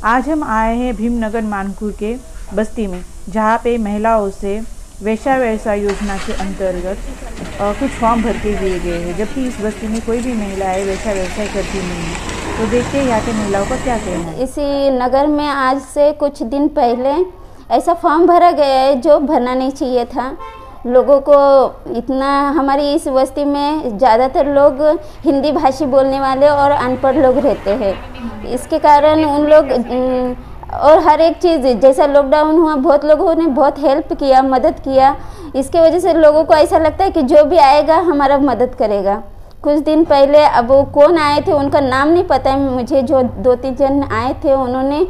आज हम आए हैं भीमनगर मानपुर के बस्ती में, जहाँ पे महिलाओं से वेश्या व्यवसाय योजना के अंतर्गत कुछ फॉर्म भर के दिए गए हैं, जबकि इस बस्ती में कोई भी महिलाएं वेश्या व्यवसाय करती नहीं है। तो देखते हैं यहाँ के महिलाओं का क्या कहना है। इसी नगर में आज से कुछ दिन पहले ऐसा फॉर्म भरा गया है जो भरना नहीं चाहिए था। लोगों को इतना, हमारी इस बस्ती में ज़्यादातर लोग हिंदी भाषी बोलने वाले और अनपढ़ लोग रहते हैं। इसके कारण उन लोग और हर एक चीज़, जैसा लॉकडाउन हुआ बहुत लोगों ने बहुत हेल्प किया, मदद किया। इसके वजह से लोगों को ऐसा लगता है कि जो भी आएगा हमारा मदद करेगा। कुछ दिन पहले अब वो कौन आए थे उनका नाम नहीं पता है मुझे, जो 2-3 जन आए थे, उन्होंने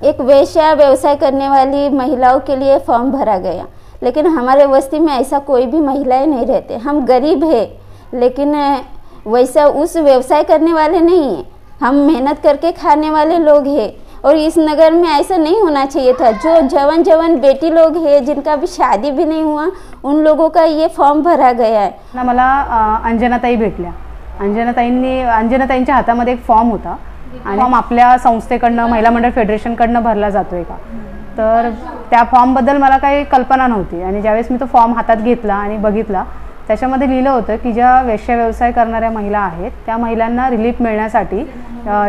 एक वेश्या व्यवसाय करने वाली महिलाओं के लिए फॉर्म भरा गया। लेकिन हमारे बस्ती में ऐसा कोई भी महिलाएं नहीं रहते। हम गरीब है, लेकिन वैसा उस व्यवसाय करने वाले नहीं हैं। हम मेहनत करके खाने वाले लोग हैं और इस नगर में ऐसा नहीं होना चाहिए था। जो जवान जवान बेटी लोग हैं जिनका अभी शादी भी नहीं हुआ, उन लोगों का ये फॉर्म भरा गया है ना। मला अंजनाताई भेटल्या। अंजनाताईंच्या हातामध्ये एक फॉर्म होता आणि फॉर्म आपल्या संस्थेकडनं, महिला मंडळ फेडरेशनकडनं भरला जातोय का, तर त्या फॉर्मबद्दल मला काही कल्पना नव्हती। आणि ज्यावेळेस मी तो फॉर्म हातात घेतला आणि बघितला, त्याच्यामध्ये लिहिलं होतं की ज्या वेश्या व्यवसाय करणाऱ्या महिला आहेत त्या महिलांना रिलीफ मिळण्यासाठी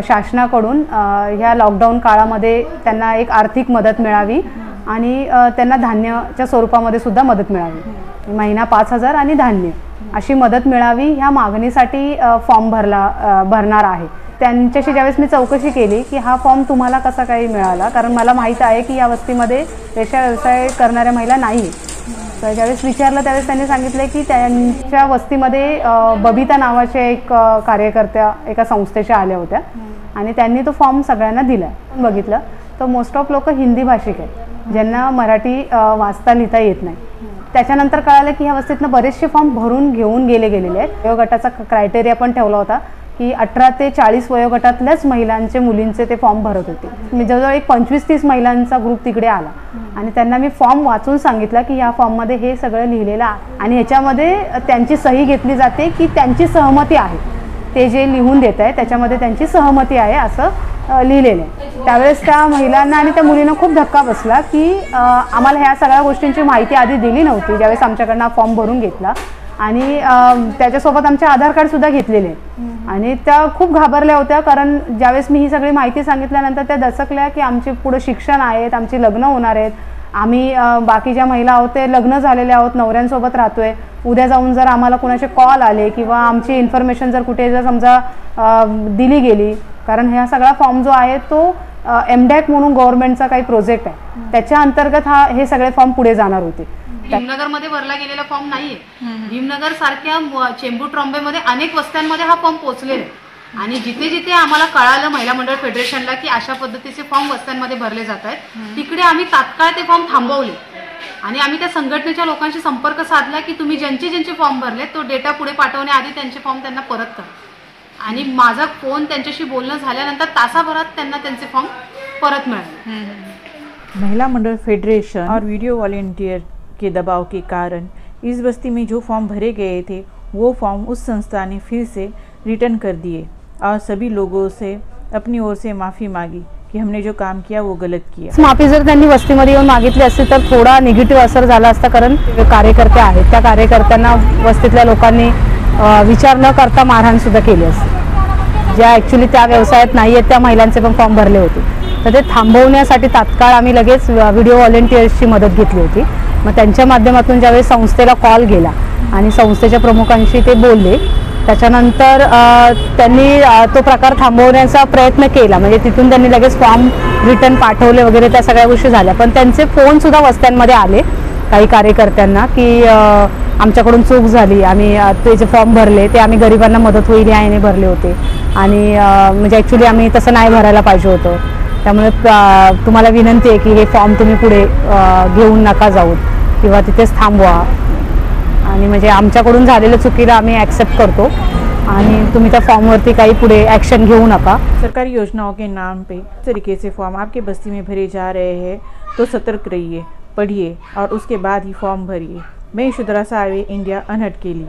शासनाकडून ह्या लॉकडाऊन काळामध्ये त्यांना एक आर्थिक मदत मिळावी आणि त्यांना धान्याच्या स्वरूपामध्ये सुद्धा मदत मिळावी। महिना 5,000 आणि धान्य अशी मदत मिळावी ह्या मागणीसाठी फॉर्म भरणार आहे। त्यांच्याशी ज्यावेळेस मी चौकशी केली की हा फॉर्म तुम्हाला कसा काही मिळाला, कारण मला माहीत आहे की या वस्तीमध्ये वेश्या व्यवसाय करणाऱ्या महिला नाही। तर ज्यावेळेस विचारलं त्यावेळेस त्यांनी सांगितले की त्यांच्या वस्तीमध्ये बबिता नावाच्या एक कार्यकर्त्या एका संस्थेच्या आल्या होत्या आणि त्यांनी तो फॉर्म सगळ्यांना दिला। बघितलं तर मोस्ट ऑफ लोक हिंदी भाषिक आहेत, ज्यांना मराठी वाचता लिहिता येत नाही। त्याच्यानंतर कळालं की ह्या वस्तीतनं बरेचसे फॉर्म भरून घेऊन गेलेले आहेत। वयोगटाचा क्रायटेरिया पण ठेवला होता की 18 ते 40 वयोगटातल्याच महिलांचे, मुलींचे ते फॉर्म भरत होते। मी जवळजवळ एक 25-30 महिलांचा ग्रुप तिकडे आला आणि त्यांना मी फॉर्म वाचून सांगितलं की या फॉर्ममध्ये हे सगळं लिहिलेलं आहे आणि ह्याच्यामध्ये त्यांची सही घेतली जाते की त्यांची सहमती आहे। ते जे लिहून देत आहे त्याच्यामध्ये त्यांची सहमती आहे असं लिहिलेलं आहे। त्यावेळेस त्या महिलांना आणि त्या मुलींना खूप धक्का बसला की आम्हाला ह्या सगळ्या गोष्टींची माहिती आधी दिली नव्हती ज्यावेळेस आमच्याकडनं फॉर्म भरून घेतला आणि त्याच्यासोबत आमचे आधार कार्ड सुद्धा घेतलेले आणि त्या खूप घाबरल्या होत्या, कारण ज्यावेळेस मी ही सगळी माहिती सांगितल्यानंतर त्या दचकल्या की आमचे पुढे शिक्षण आहेत, आमची लग्न होणार आहेत, आम्ही बाकीच्या महिला आहोत ते लग्न झालेले आहोत, नवऱ्यांसोबत राहतोय, उद्या जाऊन जर आम्हाला कुणाचे कॉल आले किंवा आमची इन्फॉर्मेशन जर कुठे जर समजा दिली गेली, कारण हा सगळा फॉर्म जो आहे तो MDAC म्हणून गव्हर्नमेंटचा काही प्रोजेक्ट आहे, त्याच्या अंतर्गत हे सगळे फॉर्म पुढे जाणार होते। भीमनगर मध्ये भरला गेलेला फॉर्म नाहीये। भीमनगर सारख्या चेंबूर ट्रॉम्बेमध्ये अनेक वस्त्यांमध्ये हा फॉर्म पोहोचलेला आहे आणि जिथे जिथे आम्हाला कळालं महिला मंडळ फेडरेशनला की अशा पद्धतीचे फॉर्म वस्त्यांमध्ये भरले जात आहेत, तिकडे आम्ही तात्काळ ते फॉर्म थांबवले आणि आम्ही त्या संघटनेच्या लोकांशी संपर्क साधला की तुम्ही ज्यांचे फॉर्म भरले तो डेटा पुढे पाठवण्याआधी त्यांचे फॉर्म त्यांना परत करा। आणि माझा फोन त्यांच्याशी बोलणं झाल्यानंतर तासाभरात त्यांना त्यांचे फॉर्म परत मिळाले। महिला मंडल फेडरेशन और वीडियो वॉलंटियर के दबाव के कारण इस बस्ती में जो फॉर्म भरे गए थे वो फॉर्म उस संस्था ने फिर से रिटर्न कर दिए और सभी लोगों से अपनी ओर से माफ़ी मांगी कि हमने जो काम किया वो गलत किया। माफी जर त्यांनी वस्तीमध्ये येऊन मागितली असती तर थोडा निगेटिव्ह असर झाला असता, कारण कार्यकर्ते आहेत त्या कार्यकर्त्यांना वस्तीतल्या लोकांनी विचार न करता मारहाण सुद्धा केली असते। ज्या ॲक्च्युली त्या व्यवसायात नाही आहेत त्या महिलांचे पण फॉर्म भरले होते, तर ते थांबवण्यासाठी तात्काळ आम्ही लगेच व्हिडिओ व्हॉलंटियर्सची मदत घेतली होती। मग त्यांच्या माध्यमातून ज्यावेळेस संस्थेला कॉल गेला आणि संस्थेच्या प्रमुखांशी ते बोलले, त्याच्यानंतर त्यांनी तो प्रकार थांबवण्याचा प्रयत्न केला। म्हणजे तिथून त्यांनी लगेच फॉर्म रिटर्न पाठवले वगैरे, त्या सगळ्या गोष्टी झाल्या। पण त्यांचे फोन सुद्धा वस्त्यांमध्ये आले काही कार्यकर्त्यांना की आमच्याकडून चूक झाली, आम्ही ते जे फॉर्म भरले ते आम्ही गरिबांना मदत होईल याने भरले होते आणि म्हणजे ॲक्च्युली आम्ही तसं नाही भरायला पाहिजे होतं, त्यामुळे तुम्हाला विनंती आहे की हे फॉर्म तुम्ही पुढे घेऊन नका जाऊ किंवा तिथेच थांबवा आणि म्हणजे आमच्याकडून झालेल्या चुकीला आम्ही ॲक्सेप्ट करतो आणि तुम्ही त्या फॉर्मवरती काही पुढे एक्शन घेऊ नका। सरकारी योजनाओं के नाम पे इस तरीके से फॉर्म आपके बस्ती में भरे जा रहे हैं तो सतर्क रहिए, पढ़िए और उसके बाद ही फॉर्म भरिए। मैं यशोधरा सावे, इंडिया अनहट के लिए।